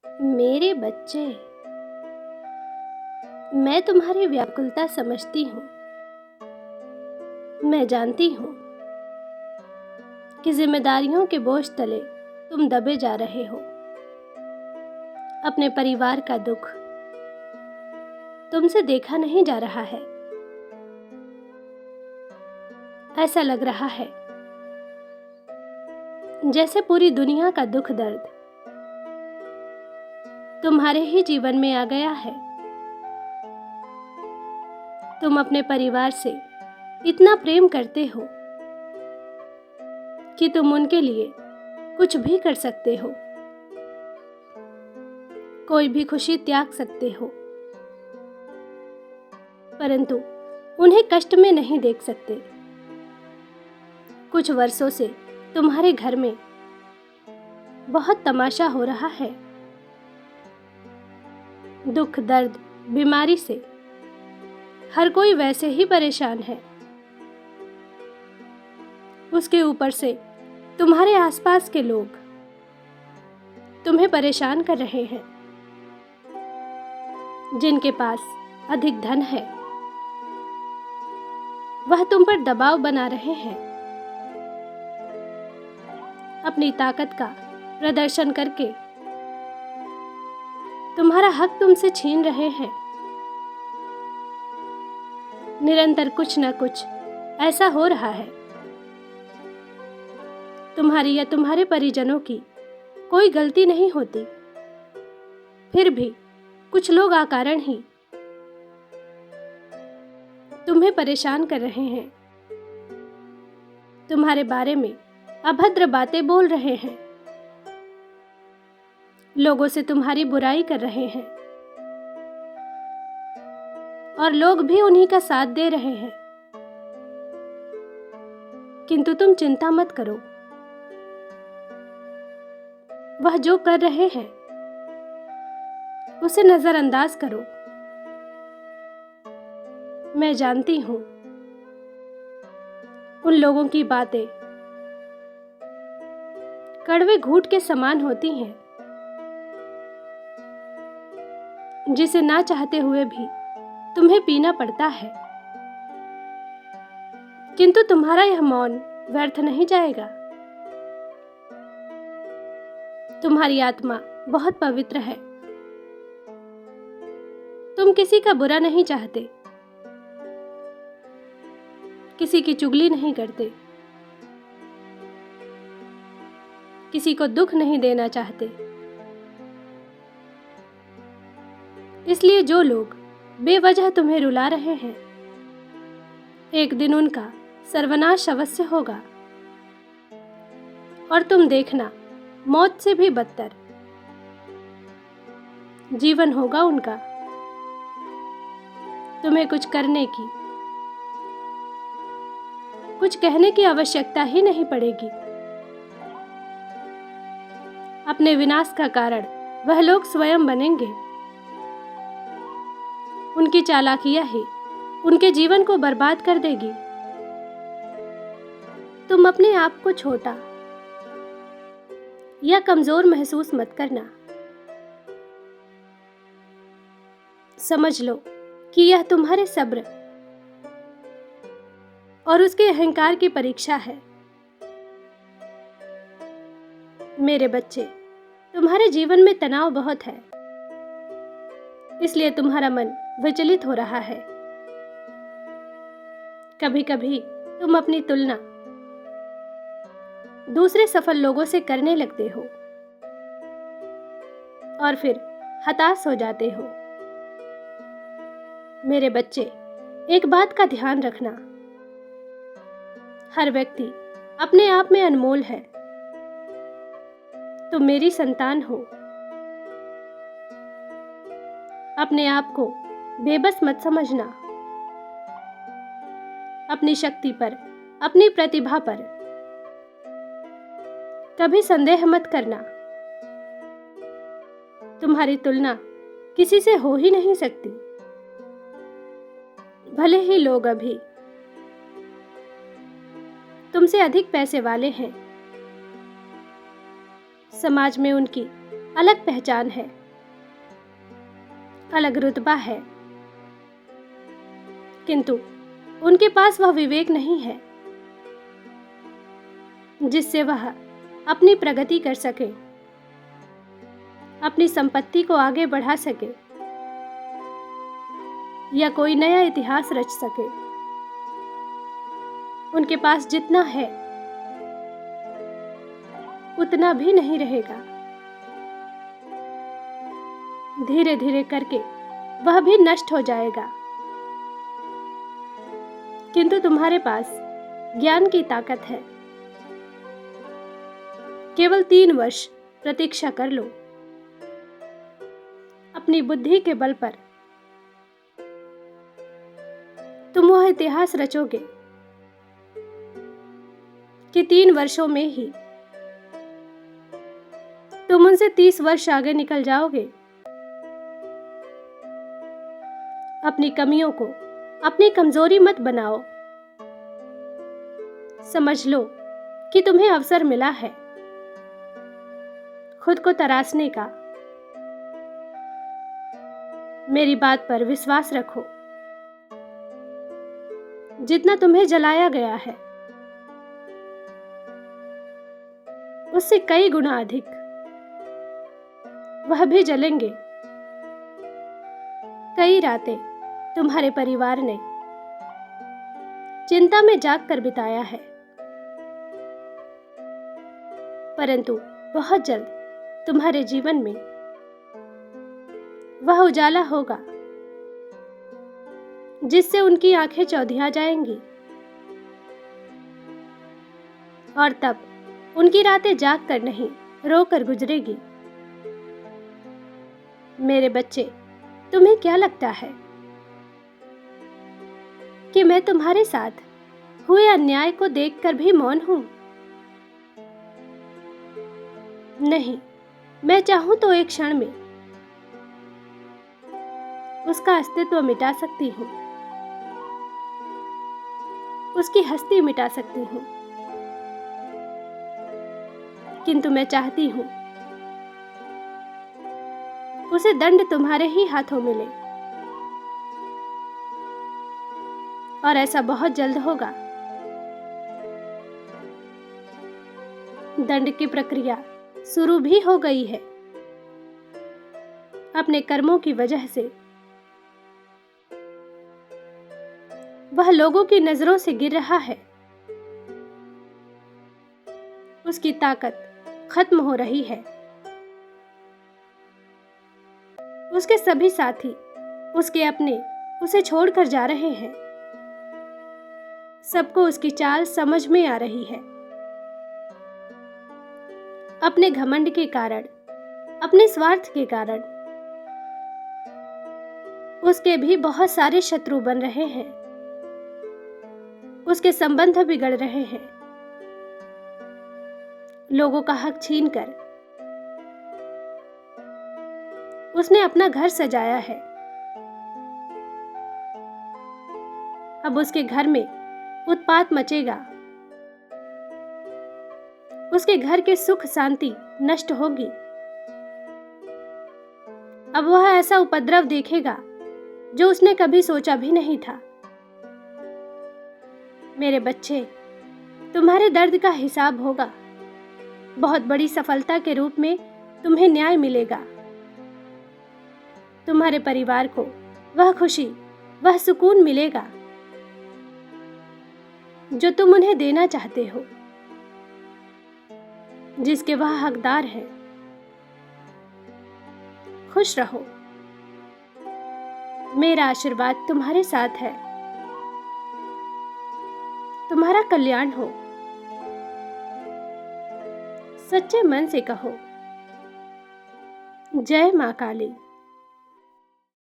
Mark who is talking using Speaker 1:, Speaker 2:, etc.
Speaker 1: मेरे बच्चे, मैं तुम्हारी व्याकुलता समझती हूँ। मैं जानती हूँ कि जिम्मेदारियों के बोझ तले तुम दबे जा रहे हो। अपने परिवार का दुख तुमसे देखा नहीं जा रहा है। ऐसा लग रहा है जैसे पूरी दुनिया का दुख दर्द तुम्हारे ही जीवन में आ गया है। तुम अपने परिवार से इतना प्रेम करते हो कि तुम उनके लिए कुछ भी कर सकते हो, कोई भी खुशी त्याग सकते हो, परंतु उन्हें कष्ट में नहीं देख सकते। कुछ वर्षों से तुम्हारे घर में बहुत तमाशा हो रहा है। दुख दर्द बीमारी से हर कोई वैसे ही परेशान है। उसके ऊपर से तुम्हारे आसपास के लोग तुम्हें परेशान कर रहे हैं। जिनके पास अधिक धन है वह तुम पर दबाव बना रहे हैं। अपनी ताकत का प्रदर्शन करके तुम्हारा हक तुमसे छीन रहे हैं। निरंतर कुछ न कुछ ऐसा हो रहा है। तुम्हारी या तुम्हारे परिजनों की कोई गलती नहीं होती, फिर भी कुछ लोग अकारण ही तुम्हें परेशान कर रहे हैं। तुम्हारे बारे में अभद्र बातें बोल रहे हैं। लोगों से तुम्हारी बुराई कर रहे हैं और लोग भी उन्हीं का साथ दे रहे हैं। किंतु तुम चिंता मत करो। वह जो कर रहे हैं उसे नजरअंदाज करो। मैं जानती हूं उन लोगों की बातें कड़वे घूंट के समान होती हैं, जिसे ना चाहते हुए भी तुम्हें पीना पड़ता है। किंतु तुम्हारा यह मौन व्यर्थ नहीं जाएगा। तुम्हारी आत्मा बहुत पवित्र है। तुम किसी का बुरा नहीं चाहते, किसी की चुगली नहीं करते, किसी को दुख नहीं देना चाहते। इसलिए जो लोग बेवजह तुम्हें रुला रहे हैं, एक दिन उनका सर्वनाश अवश्य होगा। और तुम देखना, मौत से भी बदतर जीवन होगा उनका। तुम्हें कुछ करने की, कुछ कहने की आवश्यकता ही नहीं पड़ेगी। अपने विनाश का कारण वह लोग स्वयं बनेंगे। उनकी चालाकियां ही उनके जीवन को बर्बाद कर देगी। तुम अपने आप को छोटा या कमजोर महसूस मत करना। समझ लो कि यह तुम्हारे सब्र और उसके अहंकार की परीक्षा है। मेरे बच्चे, तुम्हारे जीवन में तनाव बहुत है, इसलिए तुम्हारा मन विचलित हो रहा है। कभी कभी तुम अपनी तुलना दूसरे सफल लोगों से करने लगते हो और फिर हताश हो जाते हो। मेरे बच्चे, एक बात का ध्यान रखना, हर व्यक्ति अपने आप में अनमोल है। तुम मेरी संतान हो। अपने आप को बेबस मत समझना। अपनी शक्ति पर, अपनी प्रतिभा पर कभी संदेह मत करना। तुम्हारी तुलना किसी से हो ही नहीं सकती। भले ही लोग अभी तुमसे अधिक पैसे वाले हैं, समाज में उनकी अलग पहचान है, अलग रुतबा है, किंतु उनके पास वह विवेक नहीं है जिससे वह अपनी प्रगति कर सके, अपनी संपत्ति को आगे बढ़ा सके या कोई नया इतिहास रच सके। उनके पास जितना है उतना भी नहीं रहेगा। धीरे धीरे करके वह भी नष्ट हो जाएगा। किंतु तुम्हारे पास ज्ञान की ताकत है। केवल 3 वर्ष प्रतीक्षा कर लो। अपनी बुद्धि के बल पर तुम वह इतिहास रचोगे कि 3 वर्षों में ही तुम उनसे 30 वर्ष आगे निकल जाओगे। अपनी कमियों को अपनी कमजोरी मत बनाओ। समझ लो कि तुम्हें अवसर मिला है खुद को तराशने का। मेरी बात पर विश्वास रखो। जितना तुम्हें जलाया गया है उससे कई गुना अधिक वह भी जलेंगे। कई रातें तुम्हारे परिवार ने चिंता में जाग कर बिताया है, परंतु बहुत जल्द तुम्हारे जीवन में वह उजाला होगा जिससे उनकी आंखें चौधिया जाएंगी और तब उनकी रातें जाग कर नहीं रो कर गुजरेगी। मेरे बच्चे, तुम्हें क्या लगता है कि मैं तुम्हारे साथ हुए अन्याय को देखकर भी मौन हूं? नहीं, मैं चाहूं तो एक क्षण में उसका अस्तित्व मिटा सकती हूं, उसकी हस्ती मिटा सकती हूं, किंतु मैं चाहती हूं उसे दंड तुम्हारे ही हाथों मिले और ऐसा बहुत जल्द होगा। दंड की प्रक्रिया शुरू भी हो गई है। अपने कर्मों की वजह से वह लोगों की नजरों से गिर रहा है। उसकी ताकत खत्म हो रही है। उसके सभी साथी उसके अपने उसे छोड़कर जा रहे हैं। सबको उसकी चाल समझ में आ रही है। अपने घमंड के कारण, अपने स्वार्थ के कारण उसके भी बहुत सारे शत्रु बन रहे हैं। उसके संबंध बिगड़ रहे हैं। लोगों का हक छीनकर उसने अपना घर सजाया है। अब उसके घर में उत्पात मचेगा। उसके घर के सुख शांति नष्ट होगी। अब वह ऐसा उपद्रव देखेगा जो उसने कभी सोचा भी नहीं था। मेरे बच्चे, तुम्हारे दर्द का हिसाब होगा। बहुत बड़ी सफलता के रूप में तुम्हें न्याय मिलेगा। तुम्हारे परिवार को वह खुशी, वह सुकून मिलेगा जो तुम उन्हें देना चाहते हो, जिसके वह हकदार है। खुश रहो। मेरा आशीर्वाद तुम्हारे साथ है। तुम्हारा कल्याण हो। सच्चे मन से कहो, जय मां काली।